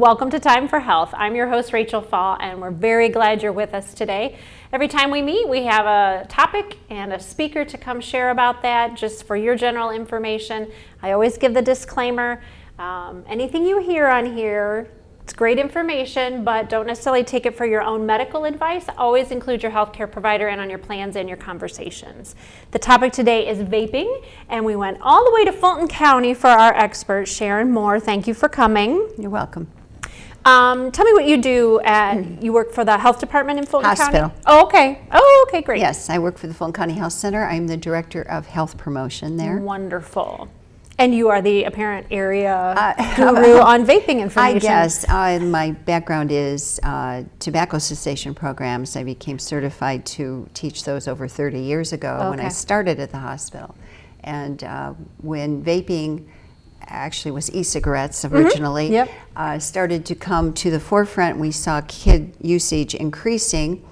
welcome to Time for Health. I'm your host, Rachel Fall, and we're very glad you're with us today. Every time we meet, we have a topic and a speaker to come share about that, just for your general information. I always give the disclaimer, anything you hear on here, it's great information, but don't necessarily take it for your own medical advice. Always include your healthcare provider in on your plans and your conversations. The topic today is vaping, and we went all the way to Fulton County for our expert, Sharon Moore. Thank you for coming. You're welcome. Tell me what you do you work for the health department in Fulton Hospital. County? Oh, okay. Oh, okay, great. Yes, I work for the Fulton County Health Center. I'm the director of health promotion there. Wonderful. And you are the apparent area guru on vaping information. I guess. My background is tobacco cessation programs. I became certified to teach those over 30 years ago when I started at the hospital. And when vaping actually was e-cigarettes originally, started to come to the forefront, we saw kid usage increasing.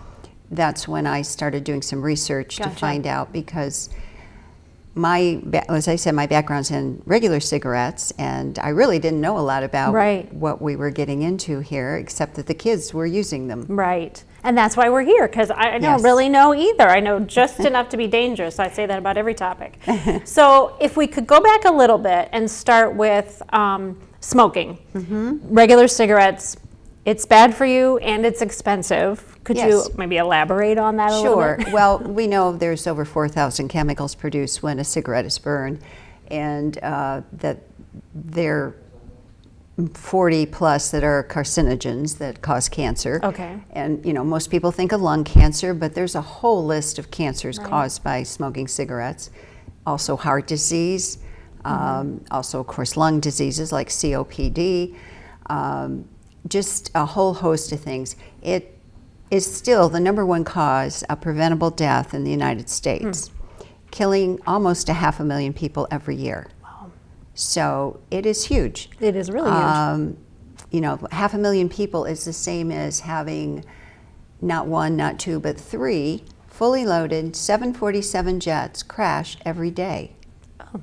That's when I started doing some research to find out, because as I said, my background's in regular cigarettes, and I really didn't know a lot about what we were getting into here, except that the kids were using them. Right. And that's why we're here, because I don't really know either. I know just enough to be dangerous. I say that about every topic. So if we could go back a little bit and start with smoking. Regular cigarettes, it's bad for you and it's expensive. Could you maybe elaborate on that a little bit? Sure. Well, we know there's over 4,000 chemicals produced when a cigarette is burned, and that there are 40 plus that are carcinogens that cause cancer. Okay. And most people think of lung cancer, but there's a whole list of cancers caused by smoking cigarettes. Also heart disease, also of course lung diseases like COPD, just a whole host of things. It is still the #1 cause of preventable death in the United States, killing almost 500,000 people every year. Wow. So it is huge. It is really huge. 500,000 people is the same as having not one, not two, but 3 fully loaded 747 jets crash every day. Oh.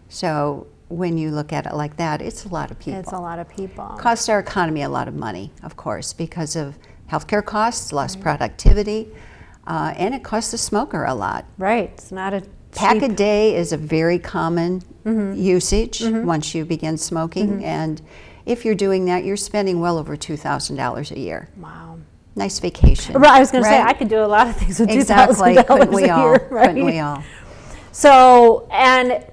So when you look at it like that, it's a lot of people. It's a lot of people. Costs our economy a lot of money, of course, because of healthcare costs, lost productivity, and it costs the smoker a lot. Right. It's not a pack a day is a very common usage once you begin smoking, and if you're doing that, you're spending well over $2,000 a year. Wow. Nice vacation. Right. I was going to say, I could do a lot of things with $2,000 couldn't we a all? year. Right? Couldn't we all? So, and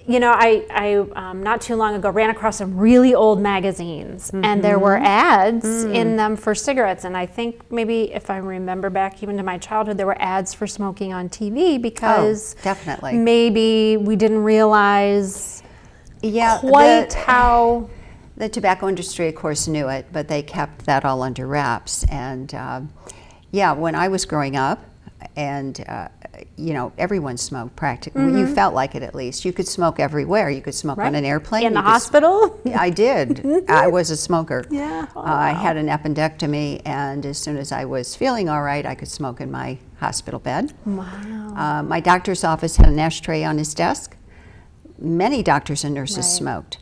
I not too long ago ran across some really old magazines, and there were ads in them for cigarettes. And I think maybe, if I remember back even to my childhood, there were ads for smoking on TV, because definitely maybe we didn't realize how. The tobacco industry, of course, knew it, but they kept that all under wraps. And when I was growing up, and everyone smoked practically. You felt like it, at least. You could smoke everywhere. You could smoke on an airplane. In the hospital? I did. I was a smoker. Yeah. Oh, I had an appendectomy, and as soon as I was feeling all right, I could smoke in my hospital bed. Wow. My doctor's office had an ashtray on his desk. Many doctors and nurses smoked.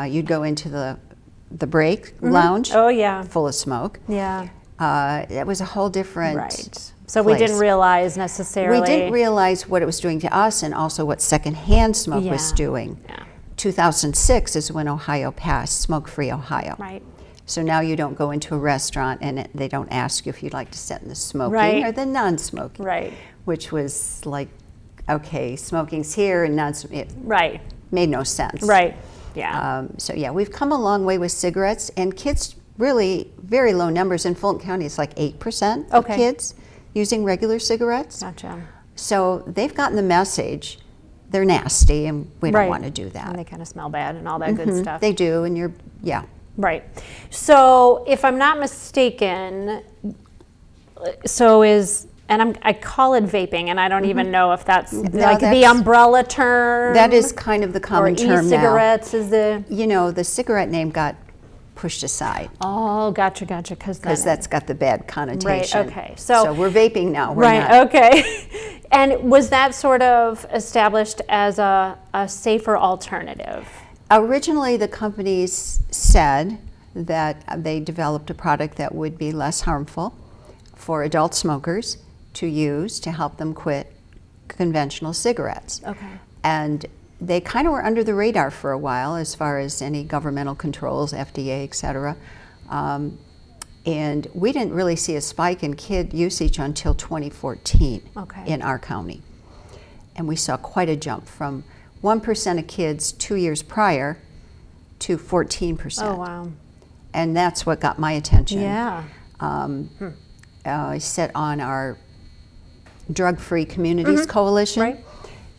You'd go into the break lounge. Oh, yeah. Full of smoke. Yeah. It was a whole different So place. we didn't realize necessarily. We didn't realize what it was doing to us, and also what secondhand smoke was doing. 2006 is when Ohio passed Smoke-Free Ohio. Right. So now you don't go into a restaurant and they don't ask you if you'd like to sit in the smoking or the non-smoking. Right. Which was like, okay, smoking's here and non-smoking. Right. Made no sense. Right. Yeah. We've come a long way with cigarettes, and kids, really very low numbers. In Fulton County, it's like 8% of kids using regular cigarettes. Gotcha. So they've gotten the message. They're nasty, and we don't want to do that. And they kind of smell bad and all that good stuff. They do, and Right. So if I'm not mistaken, I call it vaping, and I don't even know if that's the umbrella term. That is kind of the common term now. E-cigarettes is the cigarette name got pushed aside. Oh, gotcha, because that's got the bad connotation. Right, okay. So we're vaping now. Okay. And was that sort of established as a safer alternative? Originally, the companies said that they developed a product that would be less harmful for adult smokers to use to help them quit conventional cigarettes. Okay. And they kind of were under the radar for a while as far as any governmental controls, FDA, et cetera. And we didn't really see a spike in kid usage until 2014 in our county. And we saw quite a jump from 1% of kids 2 years prior to 14%. Oh, wow. And that's what got my attention. Yeah. I sit on our Drug-Free Communities Coalition. Right.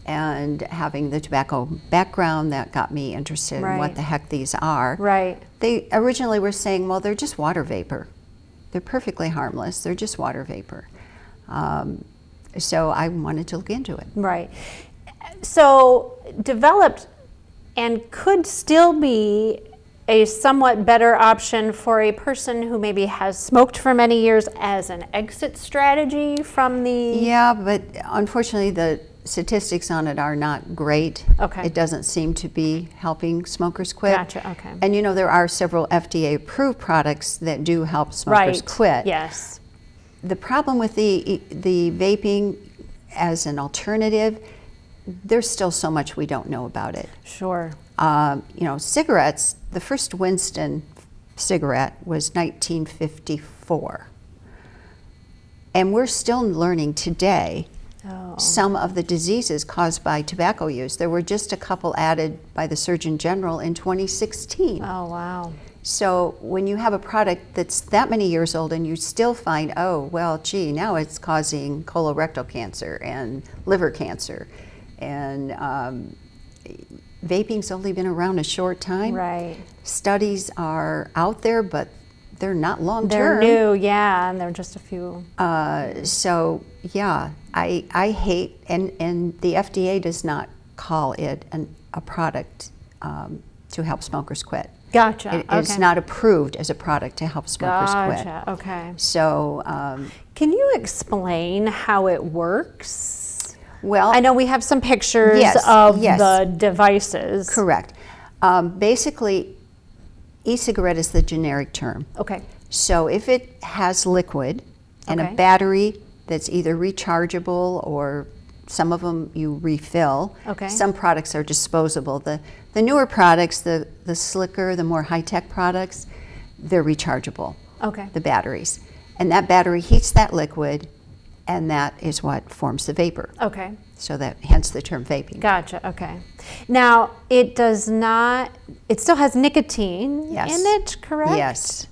And having the tobacco background, that got me interested in what the heck these are. Right. They originally were saying, well, they're just water vapor. They're perfectly harmless. They're just water vapor. So I wanted to look into it. Right. So developed and could still be a somewhat better option for a person who maybe has smoked for many years as an exit strategy from the... Yeah, but unfortunately the statistics on it are not great. Okay. It doesn't seem to be helping smokers quit. Gotcha, okay. And you know, there are several FDA-approved products that do help smokers quit. Yes. The problem with the vaping as an alternative, there's still so much we don't know about it. Sure. You know, cigarettes, the first Winston cigarette was 1954. And we're still learning today some of the diseases caused by tobacco use. There were just a couple added by the Surgeon General in 2016. Oh, wow. So when you have a product that's that many years old and you still find, oh, well, gee, now it's causing colorectal cancer and liver cancer. And vaping's only been around a short time. Right. Studies are out there, but they're not long They're term. new, yeah, and they're just a few. So yeah, I hate, and the FDA does not call it a product to help smokers quit. Gotcha. It's not approved as a product to help smokers quit. Gotcha. Okay. So can you explain how it works? well, I know we have some pictures Yes, of yes. the devices. correct. Basically, e-cigarette is the generic term. Okay. So if it has liquid and Okay. a battery that's either rechargeable or some of them you refill. Okay. Some products are disposable. The newer products, the slicker, the more high-tech products, they're rechargeable, Okay. the batteries. And that battery heats that liquid, and that is what forms the vapor. Okay. So that, hence the term vaping. Gotcha. Okay. Now, it does not, it still has nicotine Yes. in it, correct? Yes,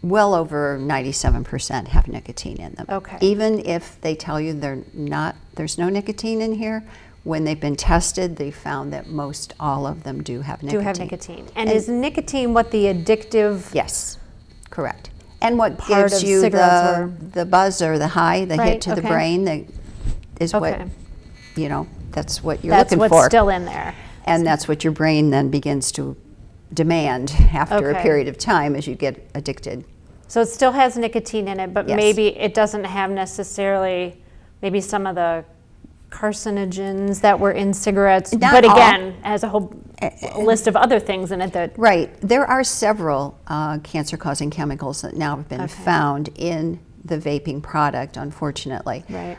well over 97% have nicotine in them. Okay. Even if they tell you there's no nicotine in here, when they've been tested, they found that most all of them do have nicotine. Do have nicotine. And is nicotine what the addictive Yes, correct. And what part gives of you cigarettes the buzz or the high, the Right, hit to the okay. brain, that is what, Okay. that's what you're That's looking what's for. still in there. And that's what your brain then begins to demand after Okay. a period of time as you get addicted. So it still has nicotine in it, but Yes. maybe it doesn't have necessarily maybe some of the carcinogens that were in cigarettes. Not but all. again, has a whole list of other things in it that. Right. There are several cancer-causing chemicals that now have been Okay. found in the vaping product, unfortunately. Right.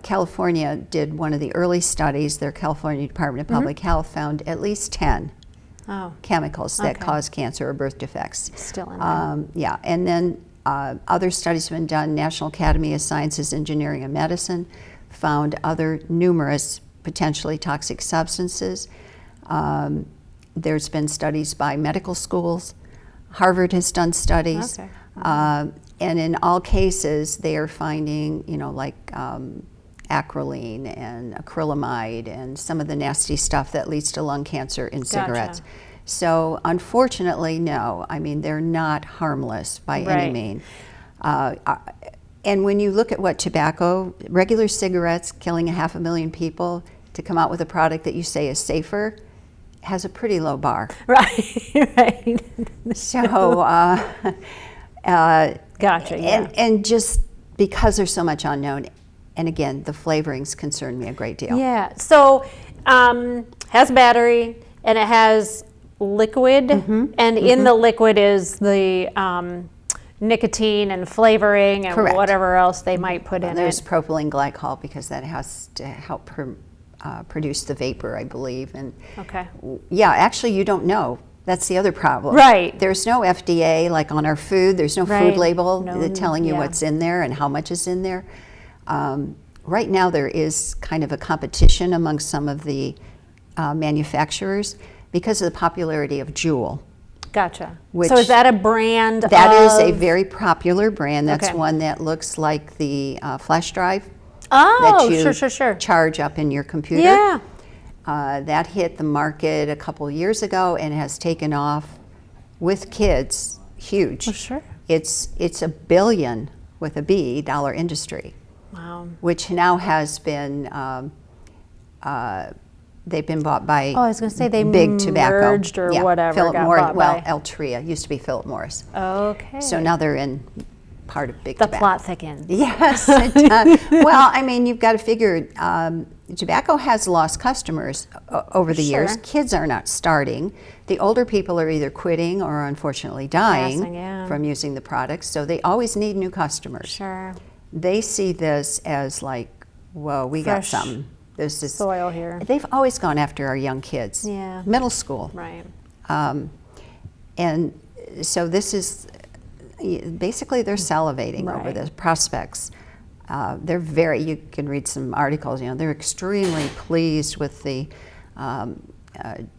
California did one of the early studies. Their California Department of Public Health found at least 10 Oh, chemicals that Okay. cause cancer or birth defects. still in there. Yeah, and then other studies have been done. National Academy of Sciences, Engineering, and Medicine found other numerous potentially toxic substances. There's been studies by medical schools. Harvard has done studies. Okay. And in all cases, they are finding, like acrolein and acrylamide and some of the nasty stuff that leads to lung cancer in cigarettes. So unfortunately, no. I mean, they're not harmless by any Right. means. And when you look at what tobacco, regular cigarettes killing 500,000 people, to come out with a product that you say is safer, has a pretty low bar. Right, right. So, Gotcha, yeah. and just because there's so much unknown, and again, the flavorings concern me a great deal. Yeah, so has battery and it has liquid, and in the liquid is the nicotine and flavoring and Correct. whatever else they might put in There's it. propylene glycol because that has to help produce the vapor, I believe. And Okay. yeah, actually, you don't know. That's the other problem. Right. There's no FDA, like on our food, there's no Right. food label No, telling you yeah. what's in there and how much is in there. Right now, there is kind of a competition among some of the manufacturers because of the popularity of Juul. Gotcha. Which- So is that a brand That is a of- very popular brand. That's Okay. one that looks like the flash drive Oh, that you sure. charge up in your computer. Yeah. That hit the market a couple years ago and has taken off with kids, huge. Oh, sure. It's $1 billion with a B dollar industry, Wow. which now has been they've been bought by Oh, I was going to say they big tobacco, merged or whatever. Philip got Morris, bought well, by. Altria used to be Philip Morris. Okay. So now they're in part of big the tobacco. plot thickens. Yes, it does. Well, I mean, you've got to figure tobacco has lost customers over the years. Sure. Kids are not starting. The older people are either quitting or unfortunately dying Passing, yeah. from using the products, so they always need new customers. Sure. They see this as like, whoa, we got Fresh something. This is soil here. They've always gone after our young kids. Yeah. Middle school. Right. And so this is basically they're salivating over Right. the prospects. They're very, you can read some articles, they're extremely pleased with the,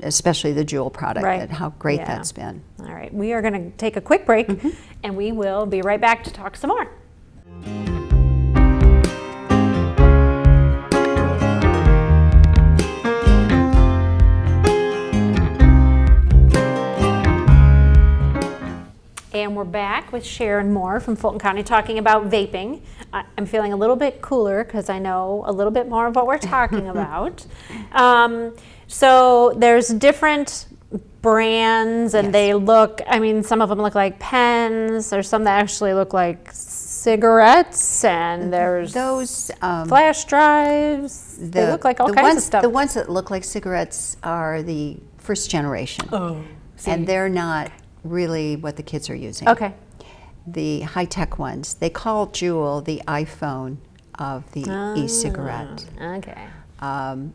especially the Juul product, Right. and how great Yeah. that's been. All right. We are going to take a quick break, and we will be right back to talk some more. And we're back with Sharon Moore from Fulton County talking about vaping. I'm feeling a little bit cooler because I know a little bit more of what we're talking about. So there's different brands and Yes. they look, I mean, some of them look like pens. There's some that actually look like cigarettes, and there's Those, flash drives. They look like all kinds of stuff. The ones that look like cigarettes are the first generation. Oh, and they're not really what the kids are using. okay. The high-tech ones, they call Juul the iPhone of the e-cigarette. Okay. And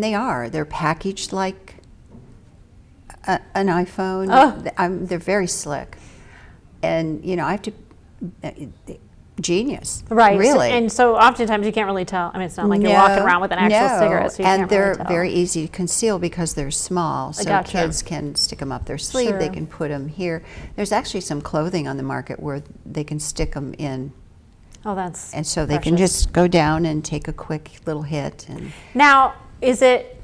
they're packaged like an iPhone. Oh. They're very slick. And, I have to, genius. Right. Really. And so oftentimes you can't really tell. I mean, it's not like you're walking around with an actual cigarette, so you and can't they're really tell. very easy to conceal because they're small. So Gotcha. kids can stick them up their sleeve. They Sure. can put them here. There's actually some clothing on the market where they can stick them in. Oh, that's And so they can precious. just go down and take a quick little hit. And Now, is it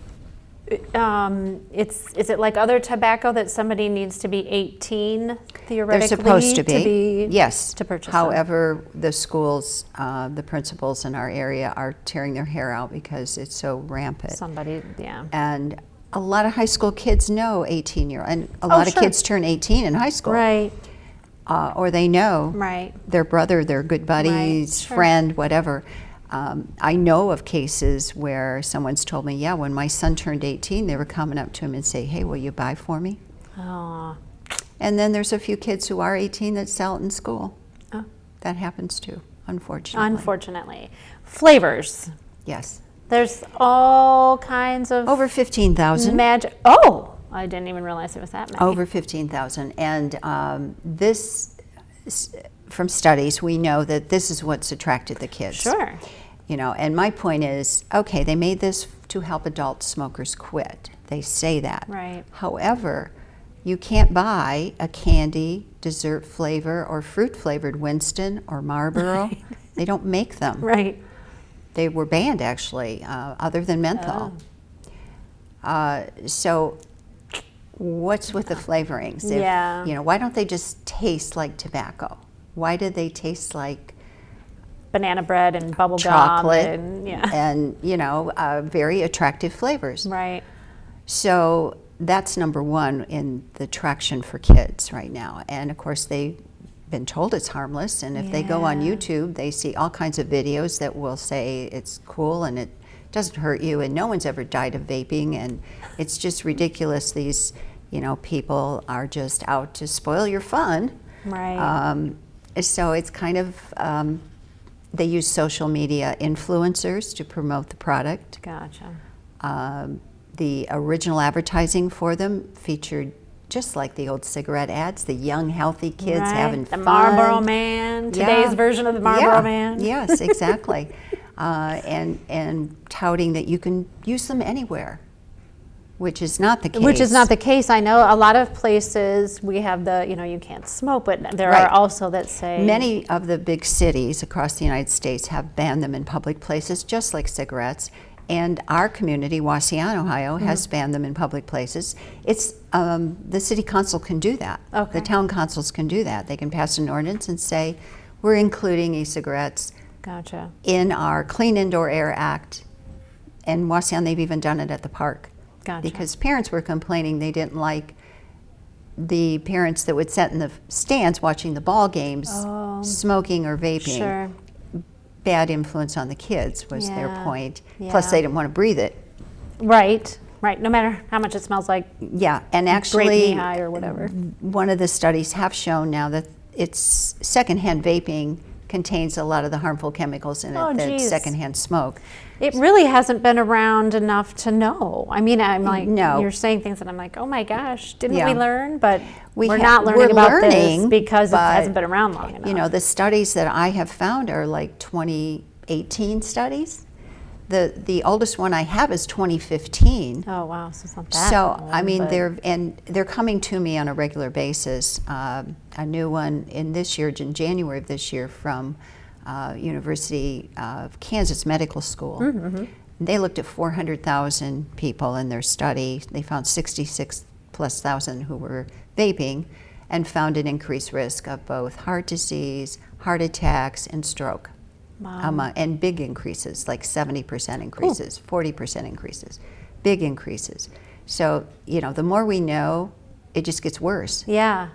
is it like other tobacco that somebody needs to be 18 theoretically they're supposed to be. Yes. to purchase them? However, the schools, the principals in our area are tearing their hair out because it's so rampant. Somebody, yeah. And a lot of high school kids know 18-year-old, and a lot of sure. kids turn 18 in high school. Right, Or they know right. their brother, their good buddies, sure. friend, whatever. I know of cases where someone's told me, yeah, when my son turned 18, they were coming up to him and say, hey, will you buy for me? Oh, And then there's a few kids who are 18 that sell it in school. Oh. That happens too, unfortunately. unfortunately. Flavors. Yes. There's all kinds of Over 15,000. magic. Oh, I didn't even realize it was that many. Over 15,000. And from studies, we know that this is what's attracted the kids. Sure. And my point is, okay, they made this to help adult smokers quit. They say that. Right. However, you can't buy a candy, dessert flavor, or fruit flavored Winston or Marlboro. They don't make them. Right. They were banned, actually, other than menthol. So what's with the flavorings? If, Yeah. why don't they just taste like tobacco? Why do they taste like Banana bread and bubble chocolate gum and and very attractive flavors? right. So that's number one in the traction for kids right now. And of course, they've been told it's harmless. And if they go on Yeah. YouTube, they see all kinds of videos that will say it's cool and it doesn't hurt you. And no one's ever died of vaping. And it's just ridiculous, these people are just out to spoil your fun. Right. So it's kind of, they use social media influencers to promote the product. Gotcha. The original advertising for them featured just like the old cigarette ads, the young, healthy kids having the fun. Marlboro Man, today's version of the Marlboro Man. Yes, exactly. And touting that you can use them anywhere, which is not the case. Which is not the case. I know a lot of places we have you can't smoke, but there Right. are also that say. Many of the big cities across the United States have banned them in public places, just like cigarettes. And our community, Wauseon, Ohio, has banned them in public places. It's the city council can do that. Okay. The town councils can do that. They can pass an ordinance and say, we're including e-cigarettes Gotcha. in our Clean Indoor Air Act. And Wauseon, they've even done it at the park. Gotcha. Because parents were complaining they didn't like the parents that would sit in the stands watching the ball games smoking or vaping. Sure. Bad influence on the kids was their Yeah. point. Yeah. Plus, they didn't want to breathe it. Right. Right. No matter how much it smells like Yeah, and grape actually, knee-high or whatever. one of the studies have shown now that it's secondhand vaping contains a lot of the harmful chemicals in it Oh, that geez. secondhand smoke. It really hasn't been around enough to know. I mean, I'm like, No. you're saying things and I'm like, oh my gosh, didn't Yeah. we learn? But we're ha- not learning we're about learning, this because it but, hasn't been around long enough. The studies that I have found are like 2018 studies. The oldest one I have is 2015. Oh wow, so it's not that So old, I mean, but- they're coming to me on a regular basis. A new one in January of this year, from University of Kansas Medical School. They looked at 400,000 people in their study. They found 66+ thousand who were vaping, and found an increased risk of both heart disease, heart attacks, and stroke. Wow. And big increases, like 70% increases, 40% increases, big increases. So, the more we know, it just gets worse. Yeah.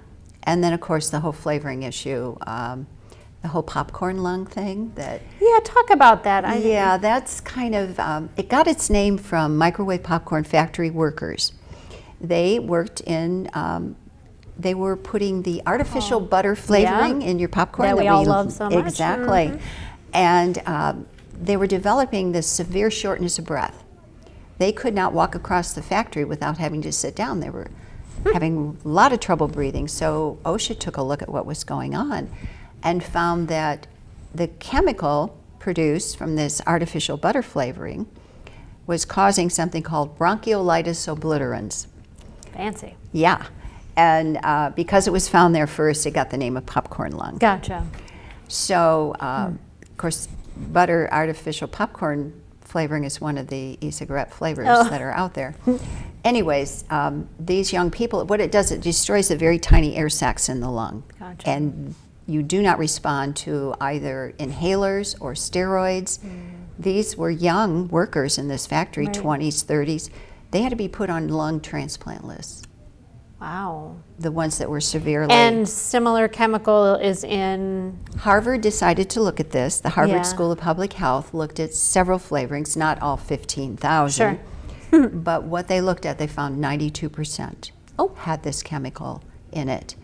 And then, of course, the whole flavoring issue, the whole popcorn lung thing that... Yeah, talk about that. Yeah, that's kind of, it got its name from microwave popcorn factory workers. They worked in, they were putting the artificial butter flavoring in your popcorn. That we all love so much. Exactly. And they were developing this severe shortness of breath. They could not walk across the factory without having to sit down. They were having a lot of trouble breathing. So OSHA took a look at what was going on and found that the chemical produced from this artificial butter flavoring was causing something called bronchiolitis obliterans. Fancy. Yeah. And because it was found there first, it got the name of popcorn lung. Gotcha. So, of course, butter artificial popcorn flavoring is one of the e-cigarette flavors that are out there. Anyways, these young people, what it does, it destroys the very tiny air sacs in the lung. Gotcha. And you do not respond to either inhalers or steroids. These were young workers in this factory, Right. 20s, 30s. They had to be put on lung transplant lists, Wow. the ones that were severely... And similar chemical is in... Harvard decided to look at this. The Harvard Yeah. School of Public Health looked at several flavorings, not all 15,000. Sure. But what they looked at, they found 92% had this chemical in it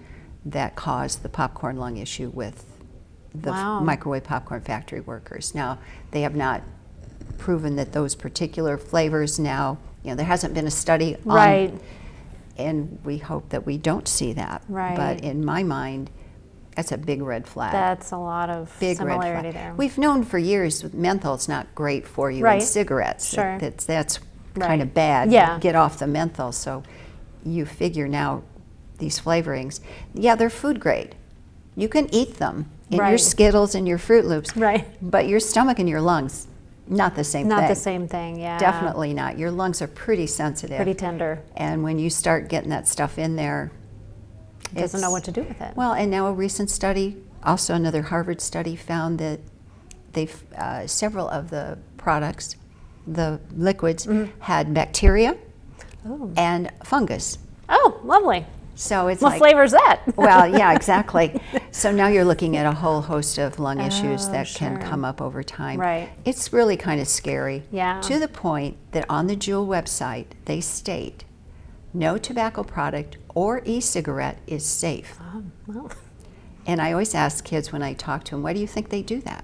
that caused the popcorn lung issue with the Wow. microwave popcorn factory workers. Now, they have not proven that those particular flavors now, there hasn't been a study on, Right. and we hope that we don't see that. Right. But in my mind, that's a big red flag. That's a lot of Big red similarity flag. there. We've known for years menthol's not great for you Right. in cigarettes. Sure. That's Right. kind of bad. Yeah. Get off the menthol. So you figure now these flavorings, yeah, they're food grade. You can eat them in your Right. Skittles and your Fruit Loops. Right. But your stomach and your lungs, not the same thing. Not the same thing, yeah. Definitely not. Your lungs are pretty sensitive. Pretty tender. And when you start getting that stuff in there, Doesn't know it's- what to do with it. Well, and now a recent study, also another Harvard study, found that several of the products, the liquids, had bacteria Oh. and fungus. Oh, lovely. So it's What like, flavor's that? well, yeah, exactly. So now you're looking at a whole host of lung issues Oh, that can sure. come up over time. Right. It's really kind of scary. Yeah. To the point that on the Juul website, they state no tobacco product or e-cigarette is safe. Oh, well. And I always ask kids when I talk to them, why do you think they do that?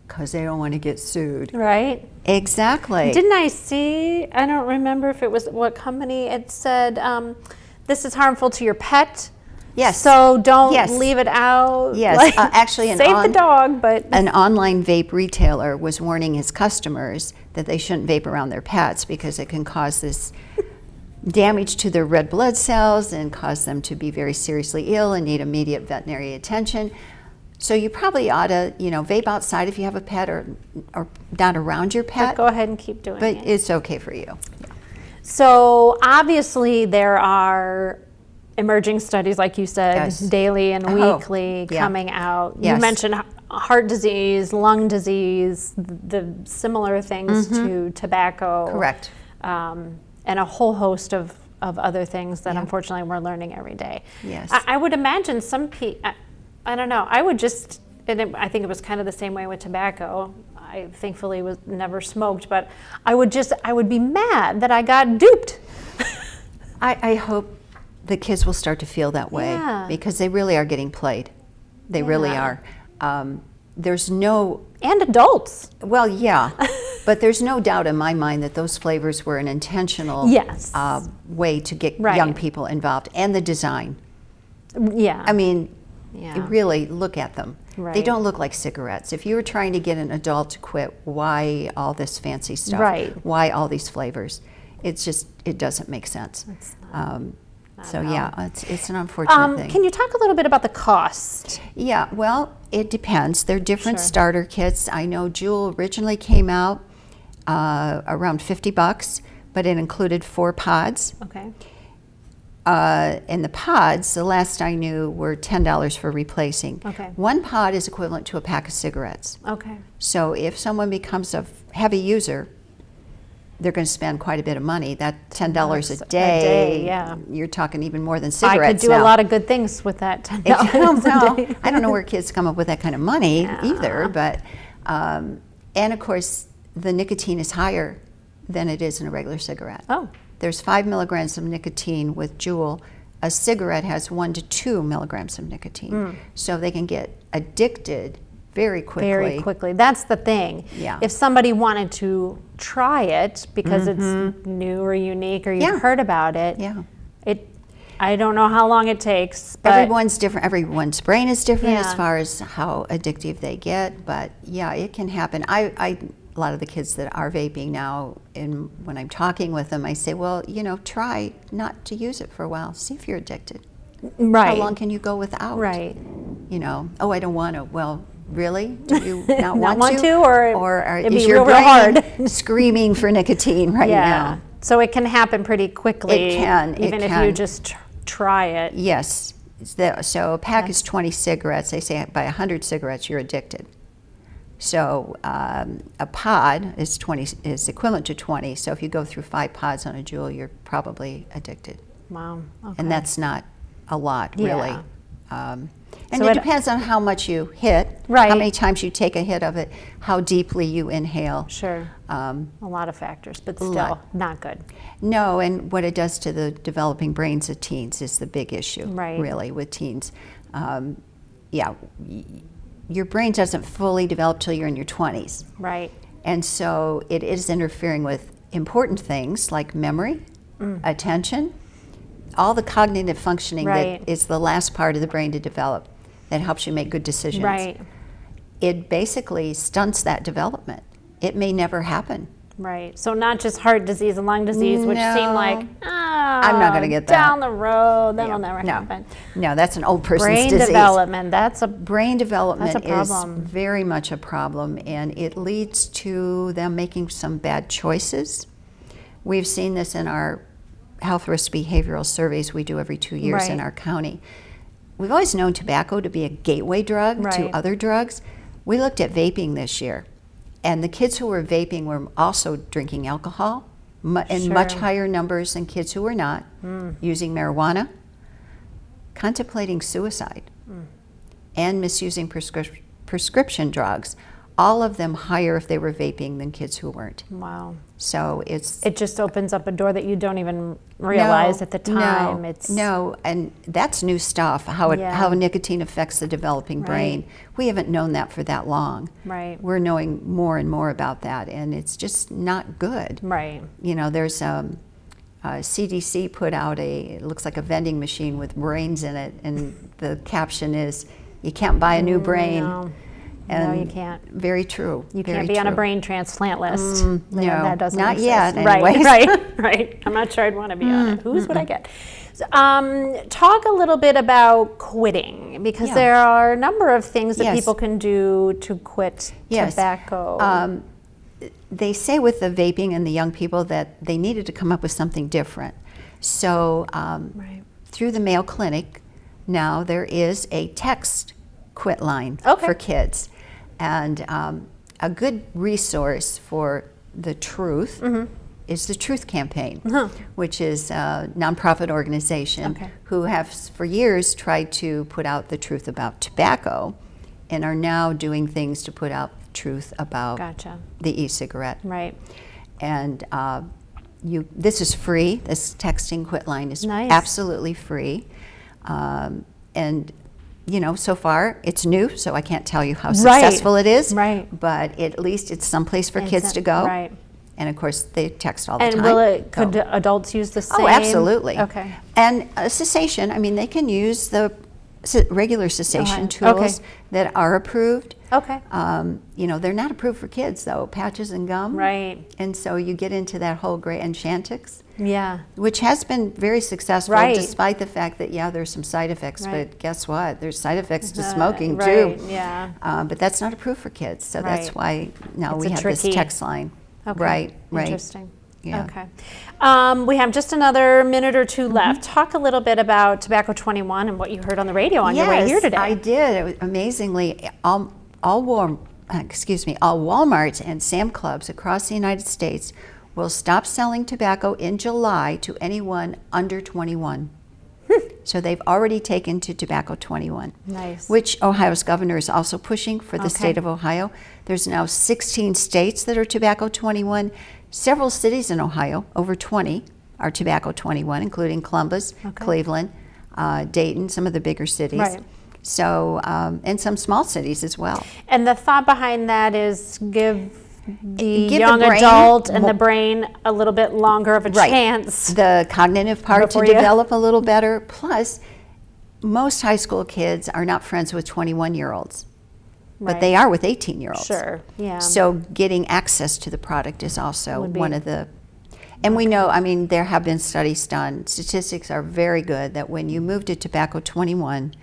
Because they don't want to get sued. Right. Exactly. Didn't I see, I don't remember if it was what company, it said, this is harmful to your pet. Yes. So don't Yes. leave it out. Yes. Like, Actually, save the dog, but. an online vape retailer was warning his customers that they shouldn't vape around their pets because it can cause this damage to their red blood cells and cause them to be very seriously ill and need immediate veterinary attention. So you probably ought to, vape outside if you have a pet or not around your pet. But go ahead and keep doing But it. it's okay for you. So obviously there are emerging studies, like you said, Yes. daily and Oh, weekly yeah. coming out. Yes. You mentioned heart disease, lung disease, the similar things to tobacco. Correct. And a whole host of other things that Yeah. unfortunately we're learning every day. Yes. I would imagine some people, I don't know, I would just, I think it was kind of the same way with tobacco. I thankfully was never smoked, but I would be mad that I got duped. I hope the kids will start to feel that way Yeah. because they really are getting played. They really Yeah. are. There's no, And adults. well, yeah, but there's no doubt in my mind that those flavors were an intentional Yes. way to get Right. young people involved, and the design. Yeah. I mean, Yeah. really look at them. They Right. don't look like cigarettes. If you were trying to get an adult to quit, why all this fancy stuff? Right. Why all these flavors? It's just, it doesn't make sense. It's So at all. yeah, it's an unfortunate thing. Can you talk a little bit about the cost? Yeah, well, it depends. They're different Sure. starter kits. I know Jewel originally came out around $50, but it included 4 pods. Okay. And the pods, the last I knew, were $10 for replacing. Okay. 1 pod is equivalent to a pack of cigarettes. Okay. So if someone becomes a heavy user, they're going to spend quite a bit of money. That $10 a day, yeah. you're talking even more than I cigarettes could do now. a lot of good things with that $10 I don't a know. day. I don't know where kids come up with that kind of money Yeah. either. But and of course, the nicotine is higher than it is in a regular cigarette. Oh. There's 5 milligrams of nicotine with Juul. A cigarette has 1 to 2 milligrams of nicotine. So they can get addicted very quickly. Very quickly. That's the thing. Yeah. If somebody wanted to try it because it's new or unique or you've Yeah. heard about it, Yeah. I don't know how long it takes, but Everyone's different. Everyone's brain is different as Yeah. far as how addictive they get. But yeah, it can happen. A lot of the kids that are vaping now, and when I'm talking with them, I say, well, try not to use it for a while. See if you're addicted. right. How long can you go without? Right. Oh, I don't want to. Well, really? Do you not Not want want to, or it'd is be your real brain hard. screaming for nicotine right Yeah. now? So it can happen pretty quickly. It can, it even if you can. just try it. Yes. So a pack is 20 cigarettes. They say by 100 cigarettes you're addicted. So a pod is equivalent to 20. So if you go through 5 pods on a Juul, you're probably addicted. Wow. Okay. And that's not a lot, really. Yeah. And So it it- depends on how much you hit, Right. how many times you take a hit of it, how deeply you inhale. Sure. A lot of factors, but still lot. not good. No, and what it does to the developing brains of teens is the big issue, Right. really, with teens. Your brain doesn't fully develop till you're in your 20s. Right. And so it is interfering with important things like memory, attention, all the cognitive functioning Right. that is the last part of the brain to develop that helps you make good decisions. Right. It basically stunts that development. It may never happen. Right. So not just heart disease and lung disease, which No. seem like, I'm not gonna get that. down the road. That'll Yeah, never no. happen. No, that's an old person's Brain disease. development. That's a Brain development That's a is problem. very much a problem, and it leads to them making some bad choices. We've seen this in our health risk behavioral surveys we do every 2 years in Right. our county. We've always known tobacco to be a gateway drug Right. to other drugs. We looked at vaping this year, and the kids who were vaping were also drinking alcohol in much Sure. higher numbers than kids who were not, using marijuana, contemplating suicide, and misusing prescription drugs. all of them higher if they were vaping than kids who weren't. Wow. So it just opens up a door that you don't even realize at the time. No, and that's new stuff, how nicotine affects the developing brain. We haven't known that for that long. Right. We're knowing more and more about that, and it's just not good. Right. You know, there's CDC put out it looks like a vending machine with brains in it, and the caption is, "You can't buy a new brain." No. And no, you can't. Very true. You can't be on a brain transplant list. No, that doesn't not exist. yet. Right, Anyways. right. I'm not sure I'd want to be on it. Whose would I get? So, talk a little bit about quitting, because there are a number of things that people can do to quit tobacco. They say with the vaping and the young people that they needed to come up with something different. So through the Mayo Clinic, now there is a text quit line for kids. And a good resource for the truth is the Truth Campaign, which is a nonprofit organization who have for years tried to put out the truth about tobacco and are now doing things to put out the truth about the e-cigarette. Right. And this is free. This texting quit line is absolutely free. And you know, so far it's new, so I can't tell you how successful it is. Right. But at least it's someplace for kids to go. Right. And of course, they text all the time. And could adults use the same? Oh, absolutely. Okay. And cessation, I mean, they can use the regular cessation tools that are approved. Okay. You know, they're not approved for kids, though, patches and gum. Right. And so you get into that whole gray and Chantix. Yeah. Which has been very successful, despite the fact that, there's some side effects. But guess what? There's side effects to smoking, too. Yeah. But that's not approved for kids. So that's why now we have this text line. Okay. Right. Interesting. Yeah. Okay. We have just another minute or two left. Talk a little bit about Tobacco 21 and what you heard on the radio on your way here today. I did. It was amazingly, all Walmarts and Sam Clubs across the United States will stop selling tobacco in July to anyone under 21. So they've already taken to Tobacco 21. Nice. Which Ohio's governor is also pushing for the state of Ohio. There's now 16 states that are Tobacco 21. Several cities in Ohio, over 20, are Tobacco 21, including Columbus, Cleveland, Dayton, some of the bigger cities. Right. So, and some small cities as well. And the thought behind that is give the young adult and the brain a little bit longer of a chance. The cognitive part to develop a little better. Plus, most high school kids are not friends with 21-year-olds. But they are with 18-year-olds. Sure, yeah. So getting access to the product is also one of the, and we know, I mean, there have been studies done, statistics are very good that when you move to Tobacco 21,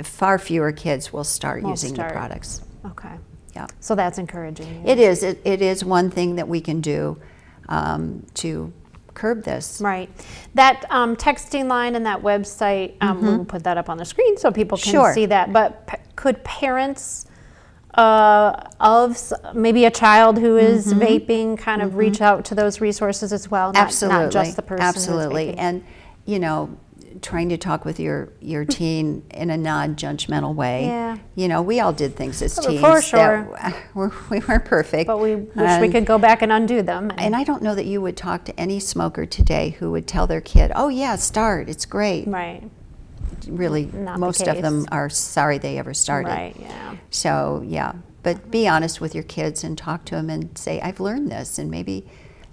far fewer kids will start using the products. Okay. Yeah. So that's encouraging. It is. It is one thing that we can do to curb this. Right. That texting line and that website, we will put that up on the screen so people can see that. But could parents of maybe a child who is vaping kind of reach out to those resources as well? Not just the person who's vaping. And, you know, trying to talk with your teen in a non-judgmental way. Yeah. You know, we all did things as teens. For sure. We weren't perfect. But we wish we could go back and undo them. And I don't know that you would talk to any smoker today who would tell their kid, oh yeah, start, it's great. Right. Really, most of them are sorry they ever started. Right, yeah. So, yeah. But be honest with your kids and talk to them and say, I've learned this, and maybe,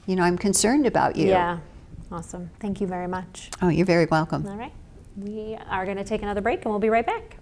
you know, I'm concerned about you. Yeah. Awesome. Thank you very much. Oh, you're very welcome. All right. We are going to take another break, and we'll be right back.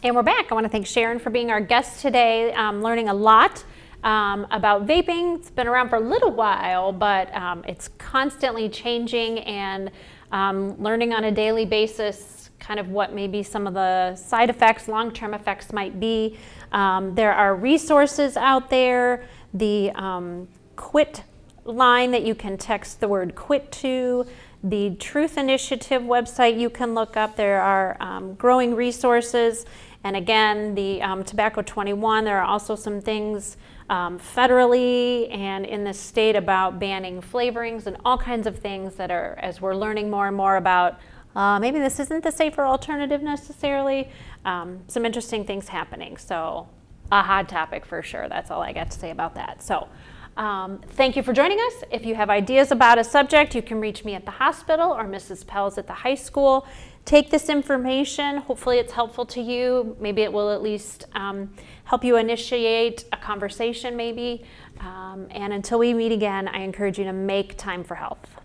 And we're back. I want to thank Sharon for being our guest today, learning a lot about vaping. It's been around for a little while, but it's constantly changing, and learning on a daily basis kind of what maybe some of the side effects, long-term effects might be. There are resources out there. The quit line that you can text the word quit to. The Truth Initiative website you can look up. There are growing resources. And again, the Tobacco 21, there are also some things federally and in the state about banning flavorings and all kinds of things that are, as we're learning more and more about, maybe this isn't the safer alternative necessarily, some interesting things happening. So a hot topic for sure. That's all I got to say about that. So thank you for joining us. If you have ideas about a subject, you can reach me at the hospital or Mrs. Pels at the high school. Take this information. Hopefully it's helpful to you. Maybe it will at least help you initiate a conversation maybe. And until we meet again, I encourage you to make time for health.